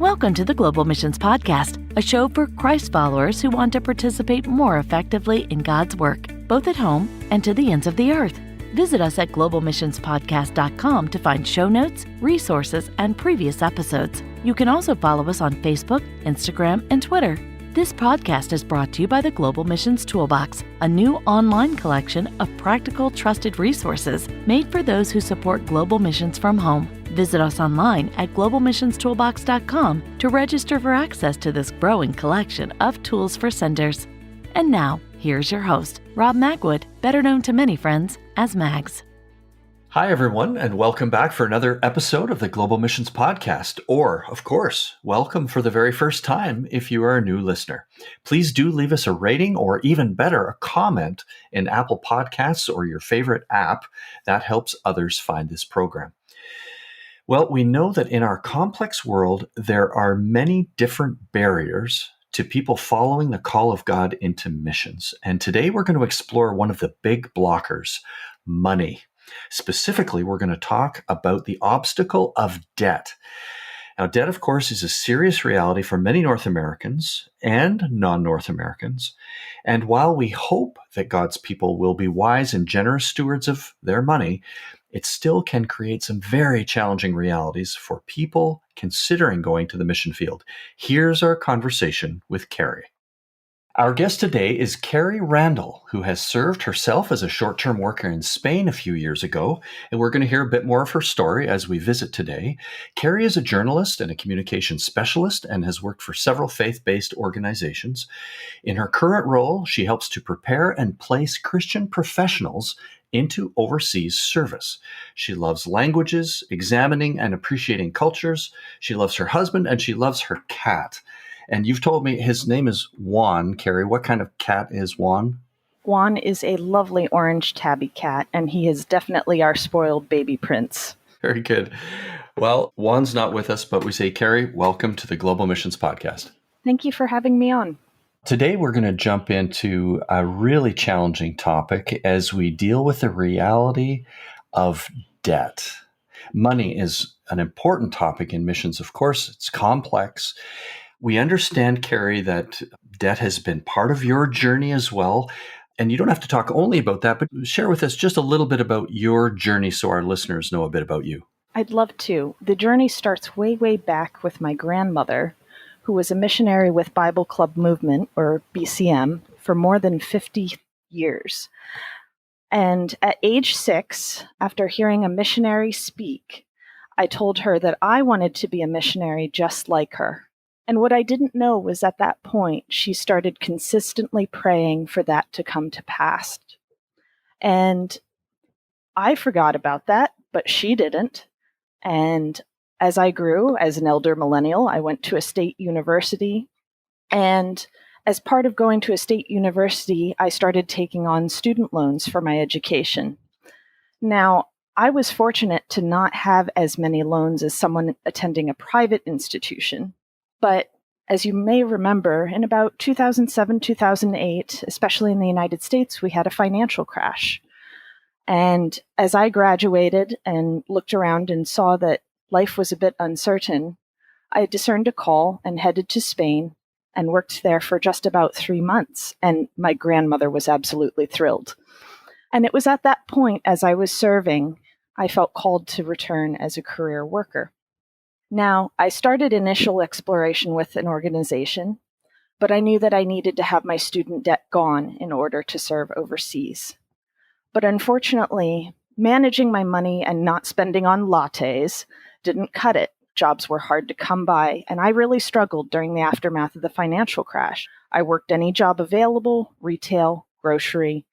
Welcome to the Global Missions Podcast, a show for Christ followers who want to participate more effectively in God's work, both at home and to the ends of the earth. Visit us at globalmissionspodcast.com to find show notes, resources, and previous episodes. You can also follow us on Facebook, Instagram, and Twitter. This podcast is brought to you by the Global Missions Toolbox, a new online collection of practical, trusted resources made for those who support global missions from home. Visit us online at globalmissionstoolbox.com to register for access to this growing collection of tools for senders. And now, here's your host, Rob Magwood, better known to many friends as Mags. Hi, everyone, and welcome back for another episode of the Global Missions Podcast, or, of course, welcome for the very first time if you are a new listener. Please do leave us a rating, or even better, a comment in Apple Podcasts or your favorite app. That helps others find this program. Well, we know that in our complex world, there are many different barriers to people following the call of God into missions. And today we're going to explore one of the big blockers, money. Specifically, we're going to talk about the obstacle of debt. Now, debt, of course, is a serious reality for many North Americans and non-North Americans. And while we hope that God's people will be wise and generous stewards of their money, it still can create some very challenging realities for people considering going to the mission field. Here's our conversation with Carrie. Our guest today is Carrie Randall, who has served herself as a short-term worker in Spain a few years ago, and we're going to hear a bit more of her story as we visit today. Carrie is a journalist and a communications specialist and has worked for several faith-based organizations. In her current role, she helps to prepare and place Christian professionals into overseas service. She loves languages, examining and appreciating cultures. She loves her husband, and she loves her cat. And you've told me his name is Juan. Carrie, what kind of cat is Juan? Juan is a lovely orange tabby cat, and he is definitely our spoiled baby prince. Very good. Well, Juan's not with us, but we say, Carrie, welcome to the Global Missions Podcast. Thank you for having me on. Today, we're going to jump into a really challenging topic as we deal with the reality of debt. Money is an important topic in missions, of course. It's complex. We understand, Carrie, that debt has been part of your journey as well. And you don't have to talk only about that, but share with us just a little bit about your journey so our listeners know a bit about you. I'd love to. The journey starts way, way back with my grandmother, who was a missionary with Bible Club Movement, or BCM, for more than 50 years. And at age 6, after hearing a missionary speak, I told her that I wanted to be a missionary just like her. And what I didn't know was at that point, she started consistently praying for that to come to pass. And I forgot about that, but she didn't. And as I grew as an elder millennial, I went to a state university. And as part of going to a state university, I started taking on student loans for my education. Now, I was fortunate to not have as many loans as someone attending a private institution. But as you may remember, in about 2007, 2008, especially in the United States, we had a financial crash. And as I graduated and looked around and saw that life was a bit uncertain, I discerned a call and headed to Spain and worked there for just about 3 months. And my grandmother was absolutely thrilled. And it was at that point, as I was serving, I felt called to return as a career worker. Now, I started initial exploration with an organization, but I knew that I needed to have my student debt gone in order to serve overseas. But unfortunately, managing my money and not spending on lattes didn't cut it. Jobs were hard to come by, and I really struggled during the aftermath of the financial crash. I worked any job available, retail, grocery,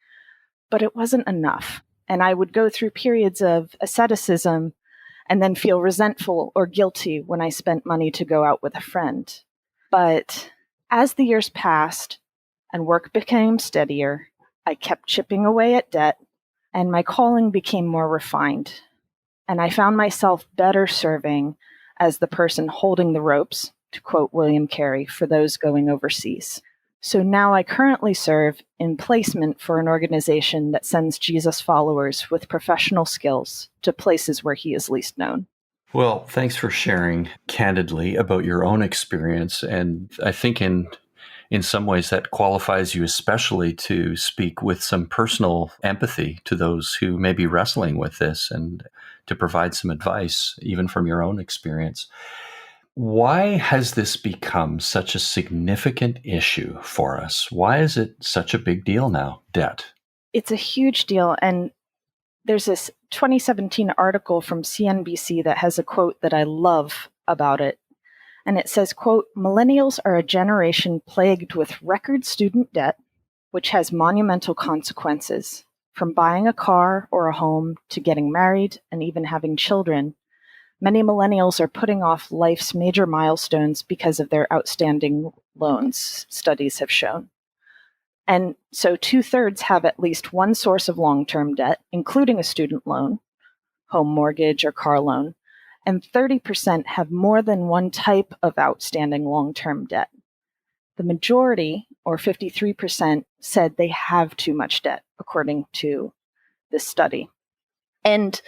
but it wasn't enough. And I would go through periods of asceticism and then feel resentful or guilty when I spent money to go out with a friend. But as the years passed and work became steadier, I kept chipping away at debt, and my calling became more refined. And I found myself better serving as the person holding the ropes, to quote William Carey, for those going overseas. So now I currently serve in placement for an organization that sends Jesus followers with professional skills to places where he is least known. Well, thanks for sharing candidly about your own experience. And I think in some ways that qualifies you especially to speak with some personal empathy to those who may be wrestling with this and to provide some advice, even from your own experience. Why has this become such a significant issue for us? Why is it such a big deal now, debt? It's a huge deal. And there's this 2017 article from CNBC that has a quote that I love about it. And it says, quote, "Millennials are a generation plagued with record student debt, which has monumental consequences. From buying a car or a home to getting married and even having children, many millennials are putting off life's major milestones because of their outstanding loans," studies have shown. And so 2/3 have at least one source of long-term debt, including a student loan, home mortgage, or car loan, and 30% have more than one type of outstanding long-term debt. The majority, or 53%, said they have too much debt, according to this study. And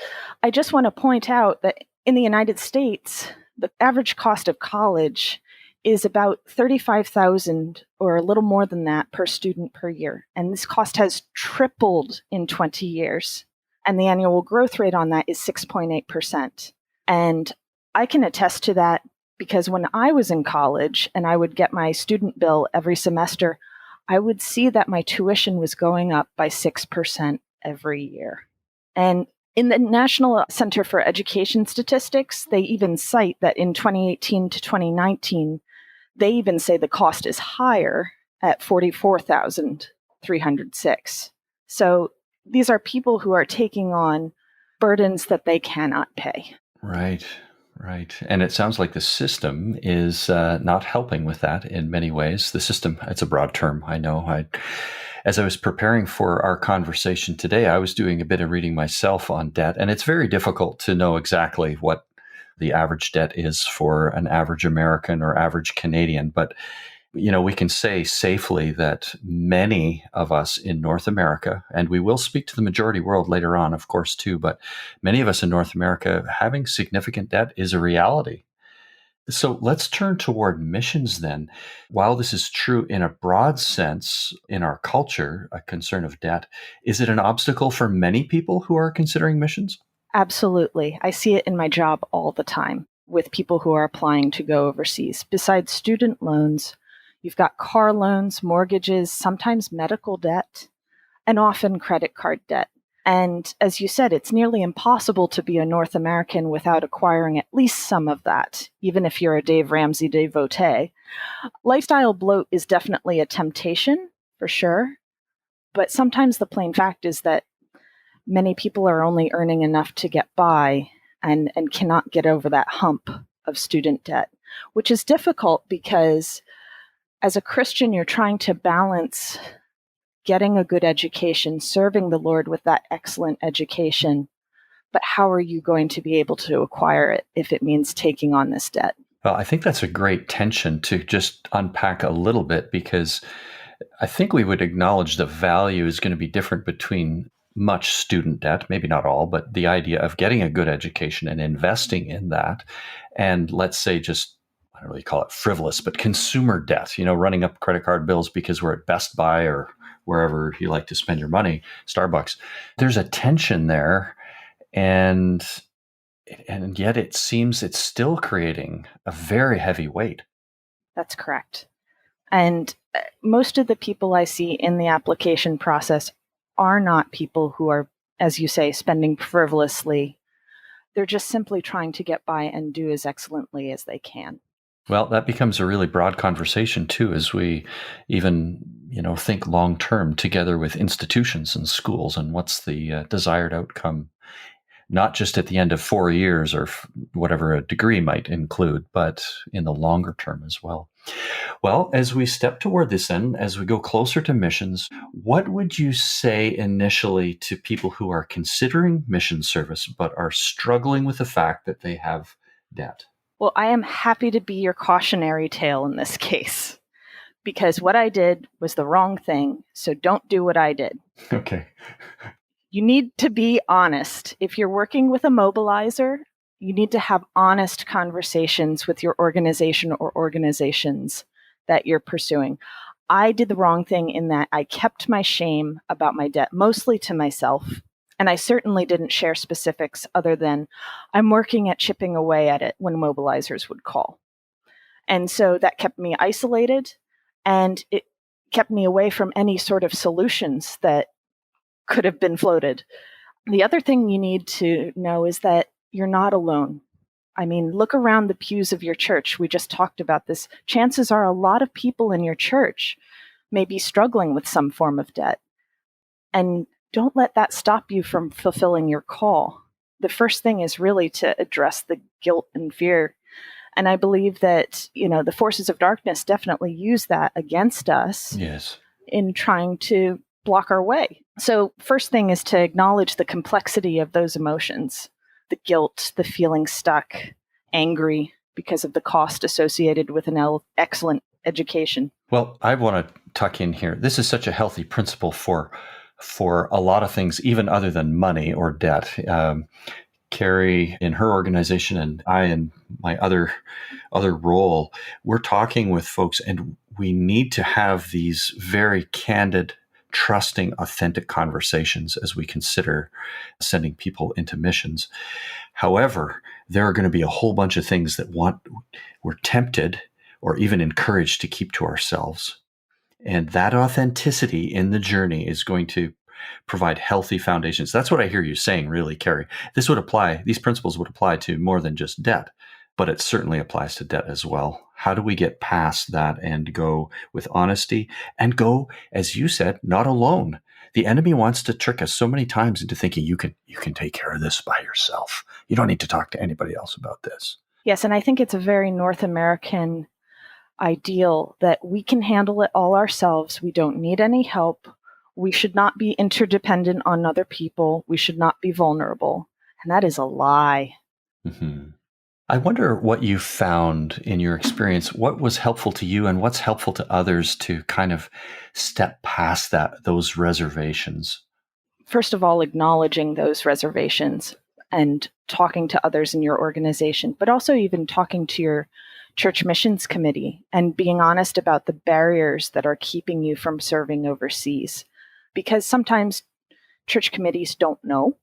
I just want to point out that in the United States, the average cost of college is about $35,000 or a little more than that per student per year. And this cost has tripled in 20 years. And the annual growth rate on that is 6.8%. And I can attest to that because when I was in college and I would get my student bill every semester, I would see that my tuition was going up by 6% every year. And in the National Center for Education Statistics, they even cite that in 2018 to 2019, they even say the cost is higher at $44,306. So these are people who are taking on burdens that they cannot pay. Right, right. And it sounds like the system is not helping with that in many ways. The system, it's a broad term, I know. As I was preparing for our conversation today, I was doing a bit of reading myself on debt, and it's very difficult to know exactly what the average debt is for an average American or average Canadian. But, we can say safely that many of us in North America, and we will speak to the majority world later on, of course, too, but many of us in North America having significant debt is a reality. So let's turn toward missions then. While this is true in a broad sense in our culture, a concern of debt, is it an obstacle for many people who are considering missions? Absolutely. I see it in my job all the time with people who are applying to go overseas. Besides student loans, you've got car loans, mortgages, sometimes medical debt, and often credit card debt. And as you said, it's nearly impossible to be a North American without acquiring at least some of that, even if you're a Dave Ramsey devotee. Lifestyle bloat is definitely a temptation, for sure. But sometimes the plain fact is that many people are only earning enough to get by and cannot get over that hump of student debt, which is difficult because as a Christian, you're trying to balance getting a good education, serving the Lord with that excellent education. But how are you going to be able to acquire it if it means taking on this debt? Well, I think that's a great tension to just unpack a little bit, because I think we would acknowledge the value is going to be different between much student debt, maybe not all, but the idea of getting a good education and investing in that. And let's say just, I don't really call it frivolous, but consumer debt, running up credit card bills because we're at Best Buy or wherever you like to spend your money, Starbucks. There's a tension there. And yet it seems it's still creating a very heavy weight. That's correct. And most of the people I see in the application process are not people who are, as you say, spending frivolously. They're just simply trying to get by and do as excellently as they can. Well, that becomes a really broad conversation too, as we even, think long term together with institutions and schools, and what's the desired outcome, not just at the end of 4 years or whatever a degree might include, but in the longer term as well. Well, as we step toward this end, as we go closer to missions, what would you say initially to people who are considering mission service but are struggling with the fact that they have debt? Well, I am happy to be your cautionary tale in this case, because what I did was the wrong thing, so don't do what I did. Okay. You need to be honest. If you're working with a mobilizer, You need to have honest conversations with your organization or organizations that you're pursuing. I did the wrong thing in that I kept my shame about my debt mostly to myself. And I certainly didn't share specifics other than I'm working at chipping away at it when mobilizers would call. And so that kept me isolated, and it kept me away from any sort of solutions that could have been floated. The other thing you need to know is that you're not alone. I mean, look around the pews of your church. We just talked about this. Chances are a lot of people in your church may be struggling with some form of debt. And don't let that stop you from fulfilling your call. The first thing is really to address the guilt and fear. And I believe that, the forces of darkness definitely use that against us in trying to block our way. So first thing is to acknowledge the complexity of those emotions, the guilt, the feeling stuck, angry because of the cost associated with an excellent education. Well, I want to tuck in here. This is such a healthy principle for a lot of things, even other than money or debt. Kari in her organization and I in my other role, we're talking with folks, and we need to have these very candid, trusting, authentic conversations as we consider sending people into missions. However, there are going to be a whole bunch of things that we're tempted or even encouraged to keep to ourselves. And that authenticity in the journey is going to provide healthy foundations. That's what I hear you saying, really, Kari. These principles would apply to more than just debt, but it certainly applies to debt as well. How do we get past that and go with honesty and go, as you said, not alone? The enemy wants to trick us so many times into thinking you can take care of this by yourself. You don't need to talk to anybody else about this. Yes, and I think it's a very North American ideal that we can handle it all ourselves. We don't need any help. We should not be interdependent on other people. We should not be vulnerable. And that is a lie. Mm-hmm. I wonder what you found in your experience. What was helpful to you and what's helpful to others to kind of step past those reservations? First of all, acknowledging those reservations and talking to others in your organization, but also even talking to your church missions committee and being honest about the barriers that are keeping you from serving overseas. Because sometimes church committees don't know.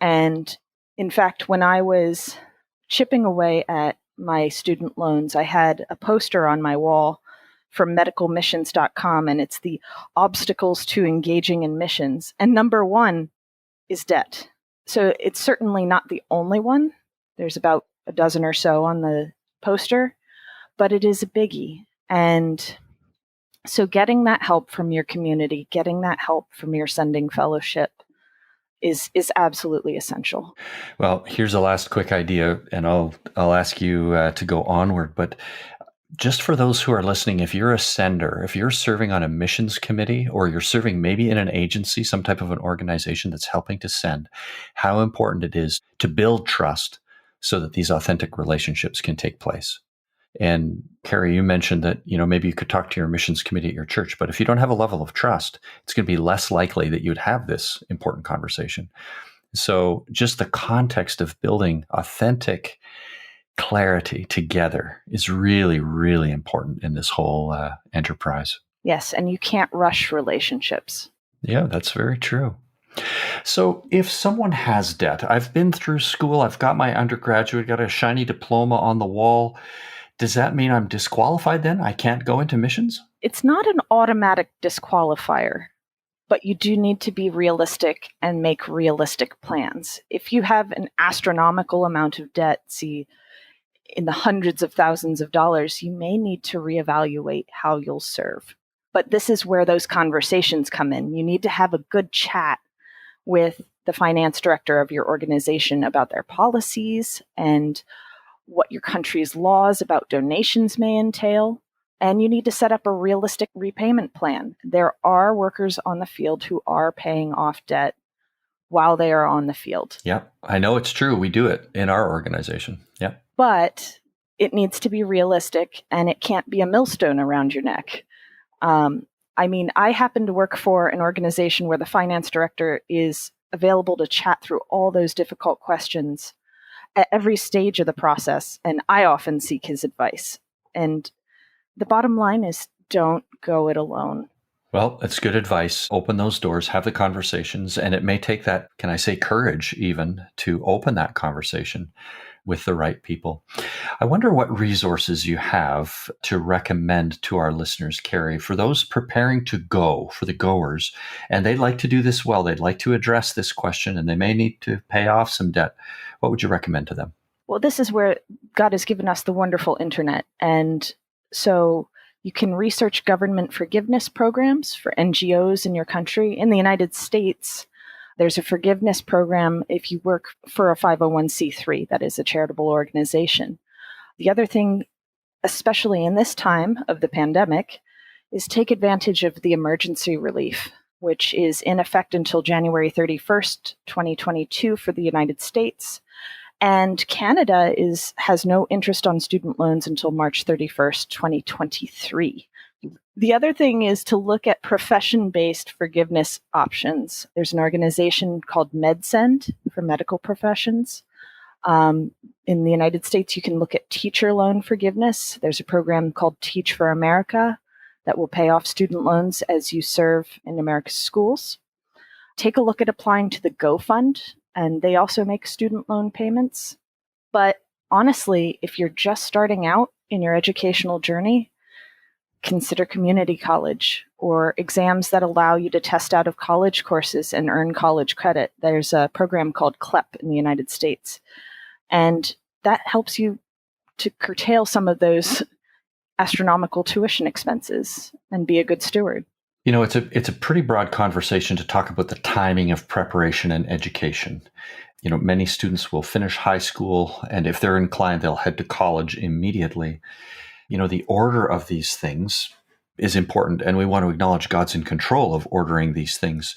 And in fact, when I was chipping away at my student loans, I had a poster on my wall from medicalmissions.com, and it's the obstacles to engaging in missions. And number one is debt. So it's certainly not the only one. There's about a dozen or so on the poster, but it is a biggie. And so getting that help from your community, getting that help from your sending fellowship is absolutely essential. Well, here's a last quick idea, and I'll ask you to go onward. But just for those who are listening, if you're a sender, if you're serving on a missions committee, or you're serving maybe in an agency, some type of an organization that's helping to send, how important it is to build trust so that these authentic relationships can take place. And Kari, you mentioned that, maybe you could talk to your missions committee at your church, but if you don't have a level of trust, it's going to be less likely that you'd have this important conversation. So just the context of building authentic clarity together is really, really important in this whole enterprise. Yes, and you can't rush relationships. Yeah, that's very true. So if someone has debt, I've been through school, I've got my undergraduate, got a shiny diploma on the wall. Does that mean I'm disqualified then? I can't go into missions? It's not an automatic disqualifier, but you do need to be realistic and make realistic plans. If you have an astronomical amount of debt, in the hundreds of thousands of dollars, you may need to reevaluate how you'll serve. But this is where those conversations come in. You need to have a good chat with the finance director of your organization about their policies and what your country's laws about donations may entail. And you need to set up a realistic repayment plan. There are workers on the field who are paying off debt while they are on the field. Yeah, I know it's true. We do it in our organization. Yeah. But it needs to be realistic, and it can't be a millstone around your neck. I happen to work for an organization where the finance director is available to chat through all those difficult questions at every stage of the process, and I often seek his advice. And the bottom line is, don't go it alone. Well, it's good advice. Open those doors, have the conversations, and it may take that, can I say, courage even to open that conversation with the right people. I wonder what resources you have to recommend to our listeners, Kari, for those preparing to go, for the goers, and they'd like to do this well. They'd like to address this question, and they may need to pay off some debt. What would you recommend to them? Well, this is where God has given us the wonderful internet. And so you can research government forgiveness programs for NGOs in your country. In the United States, there's a forgiveness program if you work for a 501c3, that is a charitable organization. The other thing, especially in this time of the pandemic, is take advantage of the emergency relief, which is in effect until January 31st, 2022 for the United States. And Canada has no interest on student loans until March 31st, 2023. The other thing is to look at profession-based forgiveness options. There's an organization called MedSend for medical professions. In the United States, you can look at teacher loan forgiveness. There's a program called Teach for America that will pay off student loans as you serve in America's schools. Take a look at applying to the Go Fund, and they also make student loan payments. But honestly, if you're just starting out in your educational journey, consider community college or exams that allow you to test out of college courses and earn college credit. There's a program called CLEP in the United States, and that helps you to curtail some of those astronomical tuition expenses and be a good steward. You know, it's a pretty broad conversation to talk about the timing of preparation and education. You know, many students will finish high school, and if they're inclined, they'll head to college immediately. You know, the order of these things is important, and we want to acknowledge God's in control of ordering these things.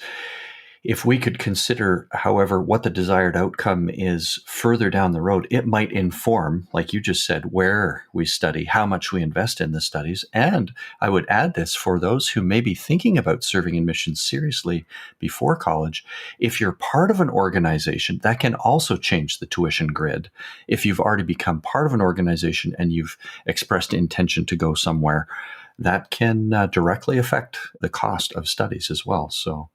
If we could consider, however, what the desired outcome is further down the road, it might inform, like you just said, where we study, how much we invest in the studies. And I would add this for those who may be thinking about serving in missions seriously before college. If you're part of an organization, that can also change the tuition grid. If you've already become part of an organization and you've expressed intention to go somewhere, that can directly affect the cost of studies as well. So,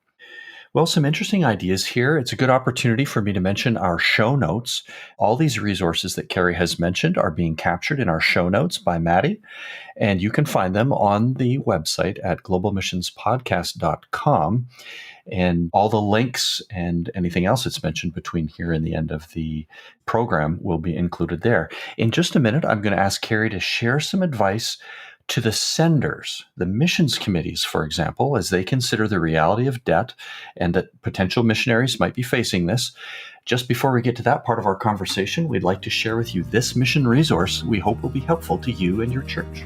well, some interesting ideas here. It's a good opportunity for me to mention our show notes. All these resources that Kari has mentioned are being captured in our show notes by Maddie, and you can find them on the website at globalmissionspodcast.com. And all the links and anything else that's mentioned between here and the end of the program will be included there. In just a minute, I'm going to ask Kari to share some advice to the senders, the missions committees, for example, as they consider the reality of debt and that potential missionaries might be facing this. Just before we get to that part of our conversation, we'd like to share with you this mission resource we hope will be helpful to you and your church.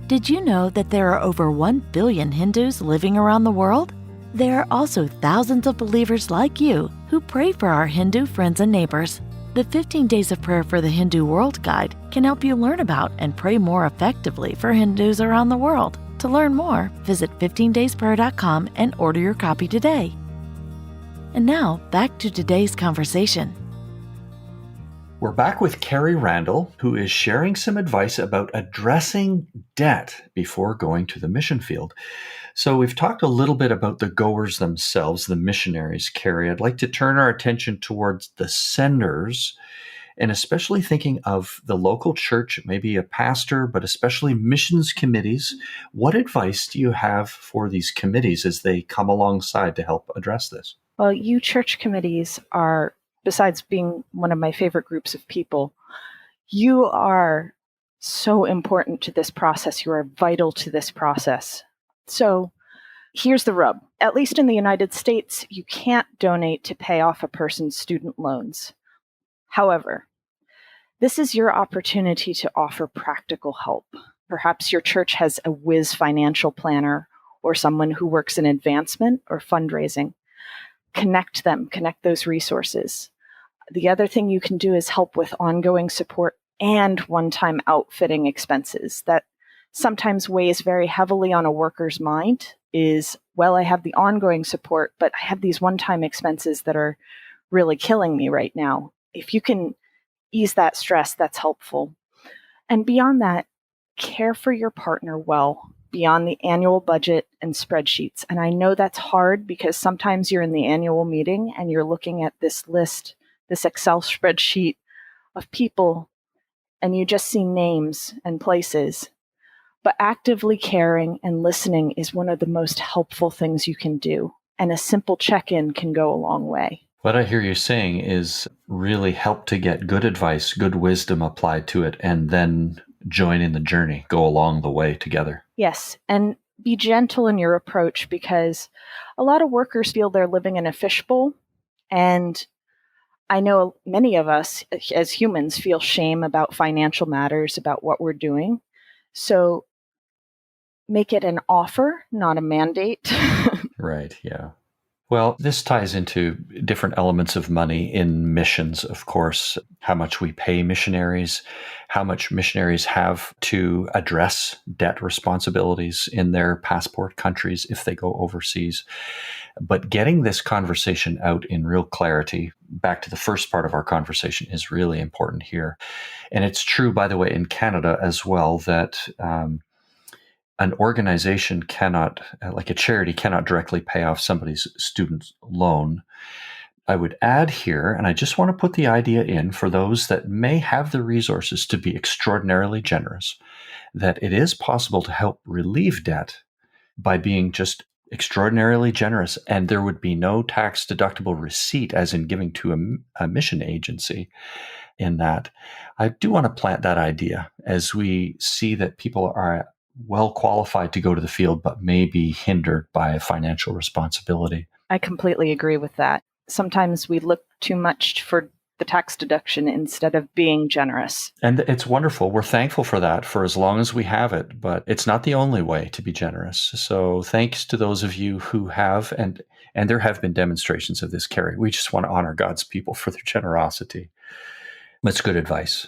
Did you know that there are over 1 billion Hindus living around the world? There are also thousands of believers like you who pray for our Hindu friends and neighbors. The 15 Days of Prayer for the Hindu World Guide can help you learn about and pray more effectively for Hindus around the world. To learn more, visit 15daysprayer.com and order your copy today. And now, back to today's conversation. We're back with Carrie Randall, who is sharing some advice about addressing debt before going to the mission field. So we've talked a little bit about the goers themselves, the missionaries, Carrie. I'd like to turn our attention towards the senders, and especially thinking of the local church, maybe a pastor, but especially missions committees. What advice do you have for these committees as they come alongside to help address this? Well, you church committees are, besides being one of my favorite groups of people, you are so important to this process. You are vital to this process. So here's the rub. At least in the United States, you can't donate to pay off a person's student loans. However, this is your opportunity to offer practical help. Perhaps your church has a whiz financial planner or someone who works in advancement or fundraising. Connect them, connect those resources. The other thing you can do is help with ongoing support and one-time outfitting expenses. That sometimes weighs very heavily on a worker's mind is, well, I have the ongoing support, but I have these one-time expenses that are really killing me right now. if you can ease that stress, that's helpful. And beyond that, care for your partner well beyond the annual budget and spreadsheets. And I know that's hard because sometimes you're in the annual meeting and you're looking at this list, this Excel spreadsheet of people, and you just see names and places. But actively caring and listening is one of the most helpful things you can do. And a simple check-in can go a long way. What I hear you saying is really help to get good advice, good wisdom applied to it, and then join in the journey, go along the way together. Yes, and be gentle in your approach, because a lot of workers feel they're living in a fishbowl. And I know many of us as humans feel shame about financial matters, about what we're doing. So make it an offer, not a mandate. Right, yeah. Well, this ties into different elements of money in missions, of course, how much we pay missionaries, how much missionaries have to address debt responsibilities in their passport countries if they go overseas. But getting this conversation out in real clarity, back to the first part of our conversation, is really important here. And it's true, by the way, in Canada as well, that an organization cannot, like a charity, cannot directly pay off somebody's student loan. I would add here, and I just want to put the idea in for those that may have the resources to be extraordinarily generous, that it is possible to help relieve debt by being just extraordinarily generous, and there would be no tax deductible receipt, as in giving to a mission agency in that. I do want to plant that idea as we see that people are well qualified to go to the field, but may be hindered by financial responsibility. I completely agree with that. Sometimes we look too much for the tax deduction instead of being generous. And it's wonderful. We're thankful for that for as long as we have it, but it's not the only way to be generous. So thanks to those of you who have, and there have been demonstrations of this, Kari. We just want to honor God's people for their generosity. That's good advice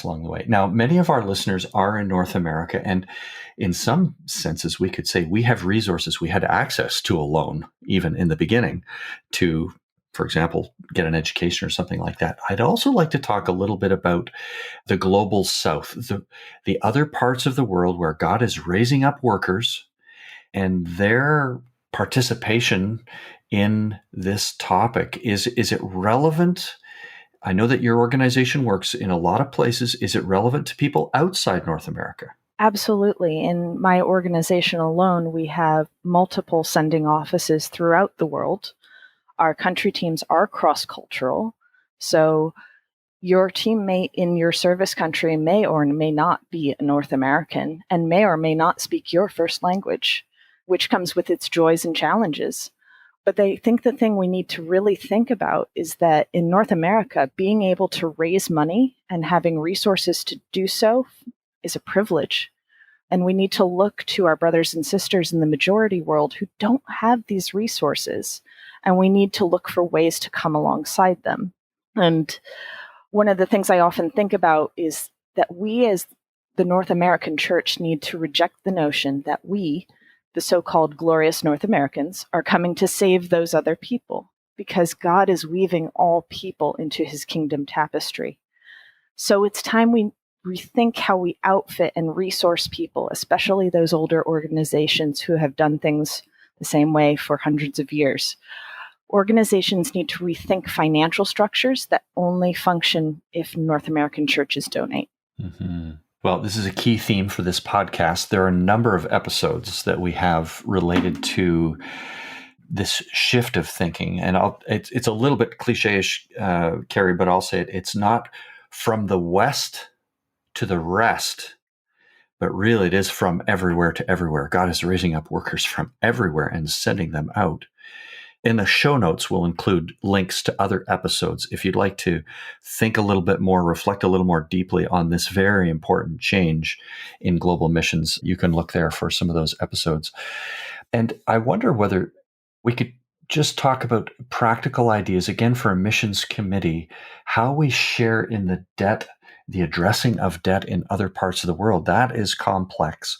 along the way. Now, many of our listeners are in North America, and in some senses, we could say we have resources. We had access to a loan, even in the beginning, to, for example, get an education or something like that. I'd also like to talk a little bit about the global south, the other parts of the world where God is raising up workers, and their participation in this topic. Is it relevant? I know that your organization works in a lot of places. Is it relevant to people outside North America? Absolutely. In my organization alone, we have multiple sending offices throughout the world. Our country teams are cross-cultural. So your teammate in your service country may or may not be a North American and may or may not speak your first language, which comes with its joys and challenges. But I think the thing we need to really think about is that in North America, being able to raise money and having resources to do so is a privilege. And we need to look to our brothers and sisters in the majority world who don't have these resources. And we need to look for ways to come alongside them. And one of the things I often think about is that we as the North American church need to reject the notion that we, the so-called glorious North Americans, are coming to save those other people, because God is weaving all people into his kingdom tapestry. So it's time we rethink how we outfit and resource people, especially those older organizations who have done things the same way for hundreds of years. Organizations need to rethink financial structures that only function if North American churches donate. Mm-hmm. Well, this is a key theme for this podcast. There are a number of episodes that we have related to this shift of thinking. And it's a little bit cliche-ish, Kari, but I'll say it. It's not from the West to the rest, but really it is from everywhere to everywhere. God is raising up workers from everywhere and sending them out. In the show notes, we'll include links to other episodes. If you'd like to think a little bit more, reflect a little more deeply on this very important change in global missions, you can look there for some of those episodes. And I wonder whether we could just talk about practical ideas, again, for a missions committee, how we share in the debt, the addressing of debt in other parts of the world. That is complex.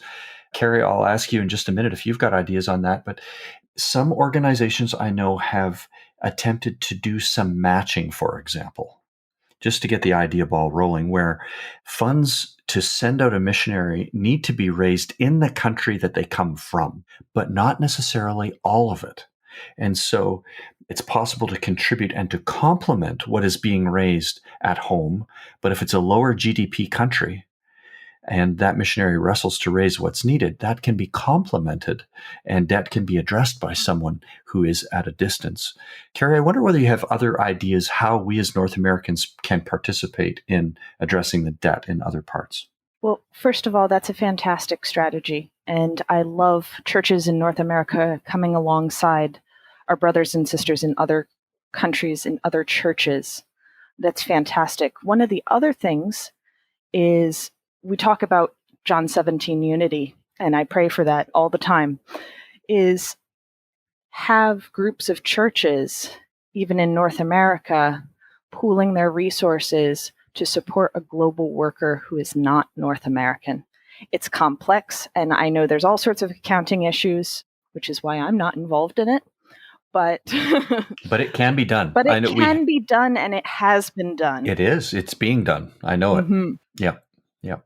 Kari, I'll ask you in just a minute if you've got ideas on that, but some organizations I know have attempted to do some matching, for example. just to get the idea ball rolling, where funds to send out a missionary need to be raised in the country that they come from, but not necessarily all of it. And so it's possible to contribute and to complement what is being raised at home. But if it's a lower GDP country, and that missionary wrestles to raise what's needed, that can be complemented and debt can be addressed by someone who is at a distance. Kari, I wonder whether you have other ideas how we as North Americans can participate in addressing the debt in other parts. Well, first of all, that's a fantastic strategy. And I love churches in North America coming alongside our brothers and sisters in other countries, in other churches. That's fantastic. One of the other things is we talk about John 17 unity, and I pray for that all the time, is have groups of churches, even in North America, pooling their resources to support a global worker who is not North American. It's complex, and I know there's all sorts of accounting issues, which is why I'm not involved in it. But it can be done. But it can be done, and it has been done. It is. It's being done. I know it. Yeah. Yeah.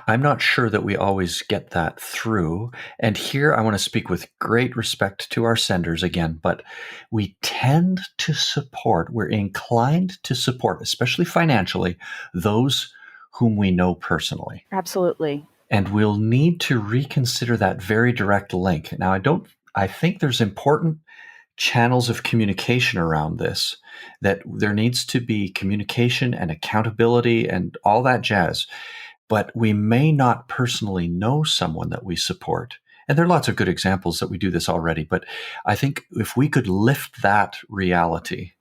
I'm not sure that we always get that through. And here I want to speak with great respect to our senders again, but we tend to support, we're inclined to support, especially financially, those whom we know personally. Absolutely. And we'll need to reconsider that very direct link. Now, I think there's important channels of communication around this, that there needs to be communication and accountability and all that jazz. But we may not personally know someone that we support. And there are lots of good examples that we do this already. But I think if we could lift that reality,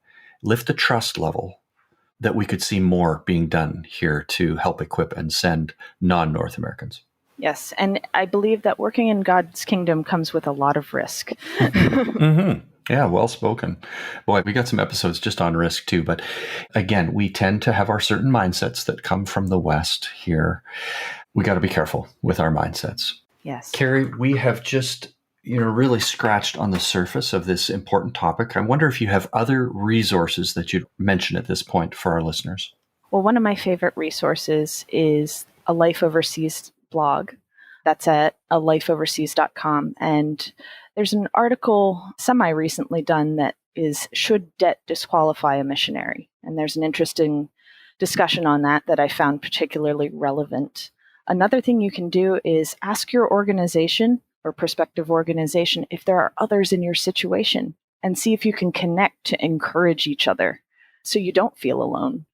lift the trust level, that we could see more being done here to help equip and send non-North Americans. Yes. And I believe that working in God's kingdom comes with a lot of risk. Mm-hmm. Yeah, well spoken. Boy, we got some episodes just on risk too. But again, we tend to have our certain mindsets that come from the West here. We got to be careful with our mindsets. Yes. Kari, we have just really scratched on the surface of this important topic. I wonder if you have other resources that you'd mention at this point for our listeners. Well, one of my favorite resources is a Life Overseas blog. That's at alifeoverseas.com. And there's an article semi-recently done that is, should debt disqualify a missionary? And there's an interesting discussion on that I found particularly relevant. Another thing you can do is ask your organization or prospective organization if there are others in your situation and see if you can connect to encourage each other so you don't feel alone.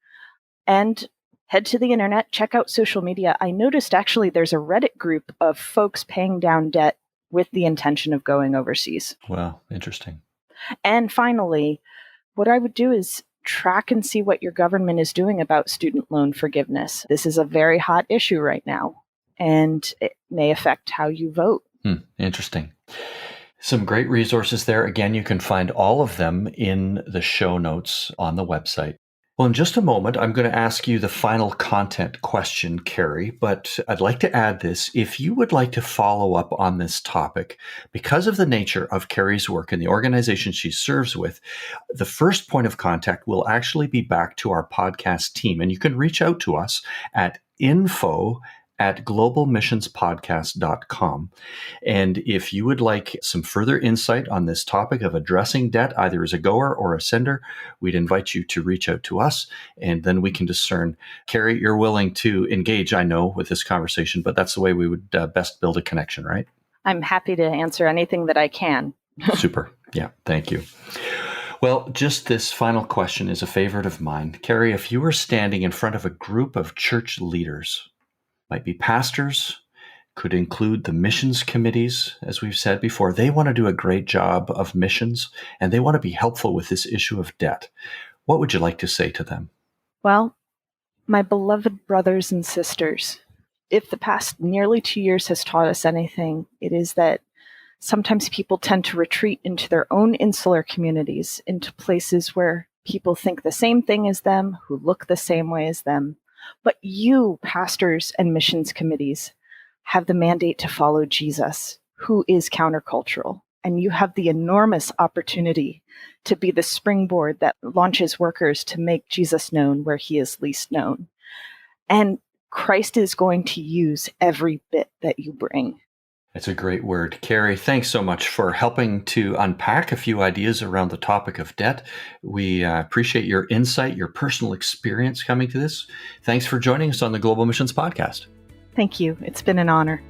And head to the internet, check out social media. I noticed actually there's a Reddit group of folks paying down debt with the intention of going overseas. Wow, interesting. And finally, what I would do is track and see what your government is doing about student loan forgiveness. This is a very hot issue right now, and it may affect how you vote. Interesting. Some great resources there. Again, you can find all of them in the show notes on the website. Well, in just a moment, I'm going to ask you the final content question, Kari, but I'd like to add this. If you would like to follow up on this topic, because of the nature of Kari's work and the organization she serves with, the first point of contact will actually be back to our podcast team. And you can reach out to us at info@globalmissionspodcast.com. And if you would like some further insight on this topic of addressing debt, either as a goer or a sender, we'd invite you to reach out to us, and then we can discern. Kari, you're willing to engage, I know, with this conversation, but that's the way we would best build a connection, right? I'm happy to answer anything that I can. Super. Yeah, thank you. Well, just this final question is a favorite of mine. Kari, if you were standing in front of a group of church leaders, might be pastors, could include the missions committees, as we've said before. They want to do a great job of missions, and they want to be helpful with this issue of debt. What would you like to say to them? Well, my beloved brothers and sisters, if the past nearly 2 years has taught us anything, it is that sometimes people tend to retreat into their own insular communities, into places where people think the same thing as them, who look the same way as them. But you, pastors and missions committees, have the mandate to follow Jesus, who is countercultural. and you have the enormous opportunity to be the springboard that launches workers to make Jesus known where he is least known. And Christ is going to use every bit that you bring. It's a great word. Kari, thanks so much for helping to unpack a few ideas around the topic of debt. We appreciate your insight, your personal experience coming to this. Thanks for joining us on the Global Missions Podcast. Thank you. It's been an honor.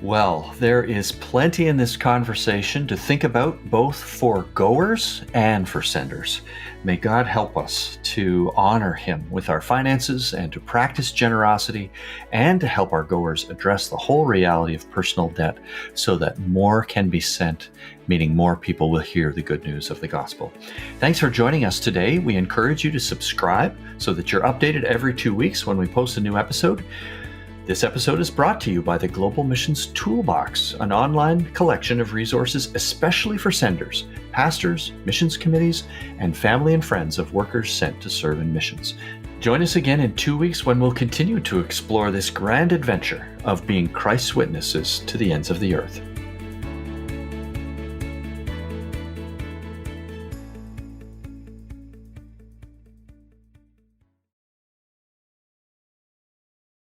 Well, there is plenty in this conversation to think about, both for goers and for senders. May God help us to honor him with our finances and to practice generosity and to help our goers address the whole reality of personal debt so that more can be sent, meaning more people will hear the good news of the gospel. Thanks for joining us today. We encourage you to subscribe so that you're updated every 2 weeks when we post a new episode. This episode is brought to you by the Global Missions Toolbox, an online collection of resources especially for senders, pastors, missions committees, and family and friends of workers sent to serve in missions. Join us again in 2 weeks when we'll continue to explore this grand adventure of being Christ's witnesses to the ends of the earth.